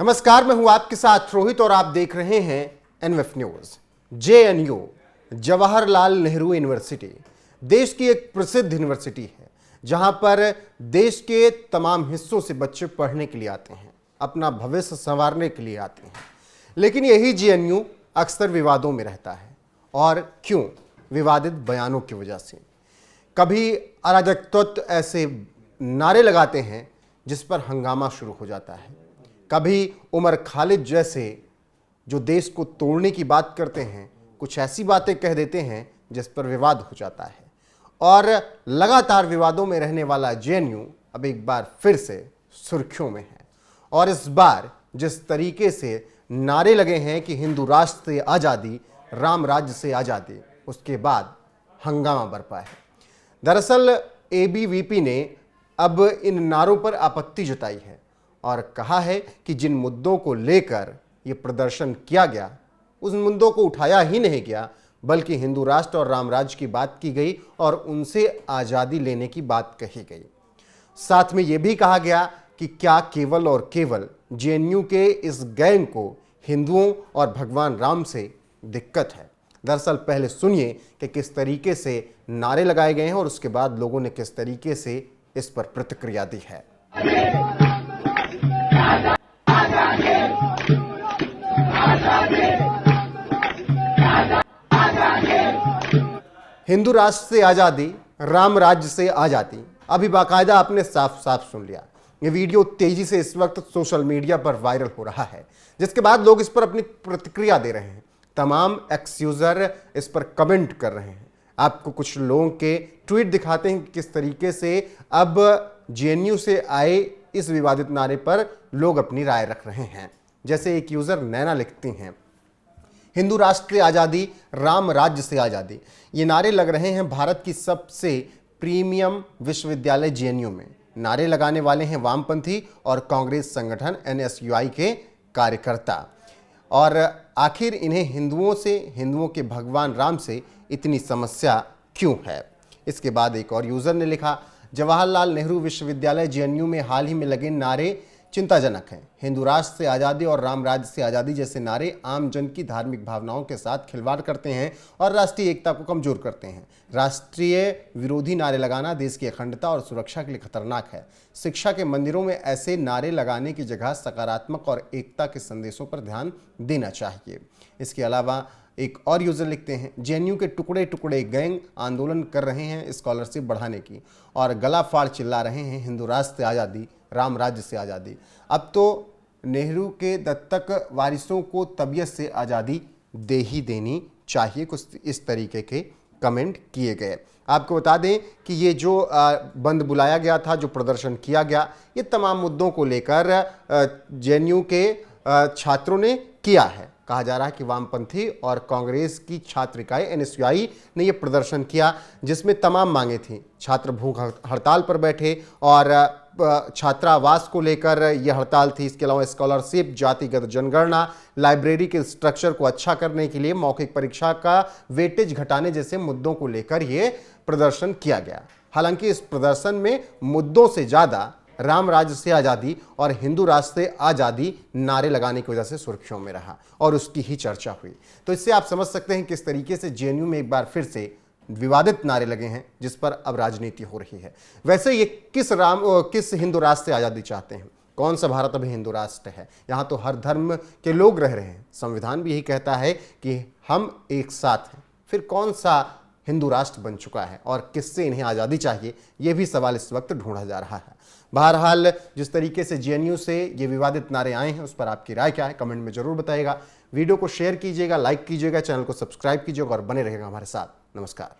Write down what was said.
नमस्कार, मैं हूं आपके साथ रोहित और आप देख रहे हैं NF news. JNU Jawaharlal Nehru university देश की एक प्रसिद्ध यूनिवर्सिटी है जहां पर देश के तमाम हिस्सों से बच्चे पढ़ने के लिए आते हैं, अपना भविष्य संवारने के लिए आते हैं। लेकिन यही जेएनयू अक्सर विवादों में रहता है। और क्यों? विवादित बयानों की वजह से। कभी अराजक तत्व ऐसे नारे लगाते हैं जिस पर हंगामा शुरू हो जाता है, कभी उमर खालिद जैसे जो देश को तोड़ने की बात करते हैं कुछ ऐसी बातें कह देते हैं जिस पर विवाद हो जाता है। और लगातार विवादों में रहने वाला जेएनयू अब एक बार फिर से सुर्खियों में है। और इस बार जिस तरीके से नारे लगे हैं कि हिंदू राष्ट्र से आज़ादी, राम राज्य से आज़ादी, उसके बाद हंगामा बरपा है। दरअसल एबीवीपी ने अब इन नारों पर आपत्ति जताई है और कहा है कि जिन मुद्दों को लेकर ये प्रदर्शन किया गया उन मुद्दों को उठाया ही नहीं गया, बल्कि हिंदू राष्ट्र और राम राज्य की बात की गई और उनसे आज़ादी लेने की बात कही गई। साथ में ये भी कहा गया कि क्या केवल और केवल जेएनयू के इस गैंग को हिंदुओं और भगवान राम से दिक्कत है। दरअसल पहले सुनिए कि किस तरीके से नारे लगाए गए हैं और उसके बाद लोगों ने किस तरीके से इस पर प्रतिक्रिया दी है। हिंदू राष्ट्र से आज़ादी, राम राज्य से आज़ादी, अभी बाकायदा आपने साफ साफ सुन लिया। ये वीडियो तेजी से इस वक्त सोशल मीडिया पर वायरल हो रहा है, जिसके बाद लोग इस पर अपनी प्रतिक्रिया दे रहे हैं। तमाम एक्स यूजर इस पर कमेंट कर रहे हैं। आपको कुछ लोगों के ट्वीट दिखाते हैं कि किस तरीके से अब जेएनयू से आए इस विवादित नारे पर लोग अपनी राय रख रहे हैं। जैसे एक यूजर नैना लिखती हैं, हिंदू राष्ट्र से आज़ादी, राम राज्य से आज़ादी, ये नारे लग रहे हैं भारत की सबसे प्रीमियम विश्वविद्यालय जेएनयू में। नारे लगाने वाले हैं वामपंथी और कांग्रेस संगठन एनएसयूआई के कार्यकर्ता। और आखिर इन्हें हिंदुओं से, हिंदुओं के भगवान राम से इतनी समस्या क्यों है? इसके बाद एक और यूजर ने लिखा, जवाहरलाल नेहरू विश्वविद्यालय जेएनयू में हाल ही में लगे नारे चिंताजनक हैं। हिंदू राष्ट्र से आज़ादी और राम राज्य से आज़ादी जैसे नारे आम जन की धार्मिक भावनाओं के साथ खिलवाड़ करते हैं और राष्ट्रीय एकता को कमजोर करते हैं। राष्ट्रीय विरोधी नारे लगाना देश की अखंडता और सुरक्षा के लिए खतरनाक है। शिक्षा के मंदिरों में ऐसे नारे लगाने की जगह सकारात्मक और एकता के संदेशों पर ध्यान देना चाहिए। इसके अलावा एक और यूजर लिखते हैं, जेएनयू के टुकड़े टुकड़े गैंग आंदोलन कर रहे हैं स्कॉलरशिप बढ़ाने की और गला फाड़ चिल्ला रहे हैं हिंदू राष्ट्र से आज़ादी, राम राज्य से आज़ादी। अब तो नेहरू के दत्तक वारिसों को तबीयत से आज़ादी दे ही देनी चाहिए। कुछ इस तरीके के कमेंट किए गए। आपको बता दें कि ये जो बंद बुलाया गया था, जो प्रदर्शन किया गया, ये तमाम मुद्दों को लेकर जेएनयू के छात्रों ने किया है। कहा जा रहा है कि वामपंथी और कांग्रेस की छात्र इकाई एनएसयूआई ने यह प्रदर्शन किया, जिसमें तमाम मांगे थी। छात्र भूख हड़ताल पर बैठे और छात्रावास को लेकर यह हड़ताल थी। इसके अलावा स्कॉलरशिप, जातिगत जनगणना, लाइब्रेरी के स्ट्रक्चर को अच्छा करने के लिए मौखिक परीक्षा का वेटेज घटाने जैसे मुद्दों को लेकर यह प्रदर्शन किया गया। हालांकि इस प्रदर्शन में मुद्दों से ज़्यादा राम राज्य से आज़ादी और हिंदू राष्ट्र से आज़ादी नारे लगाने की वजह से सुर्खियों में रहा और उसकी ही चर्चा हुई। तो इससे आप समझ सकते हैं किस तरीके से जेएनयू में एक बार फिर से विवादित नारे लगे हैं, जिस पर अब राजनीति हो रही है। वैसे ये किस हिंदू राष्ट्र से आज़ादी चाहते हैं? कौन सा भारत अभी हिंदू राष्ट्र है? यहाँ तो हर धर्म के लोग रह रहे हैं। संविधान भी यही कहता है कि हम एक साथ हैं। फिर कौन सा हिंदू राष्ट्र बन चुका है और किससे इन्हें आज़ादी चाहिए? ये भी सवाल इस वक्त ढूंढा जा रहा है। बहरहाल जिस तरीके से जेएनयू से ये विवादित नारे आए हैं, उस पर आपकी राय क्या है? कमेंट में जरूर बताइएगा। वीडियो को शेयर कीजिएगा, लाइक कीजिएगा, चैनल को सब्सक्राइब कीजिएगा और बने रहेगा हमारे साथ। नमस्कार।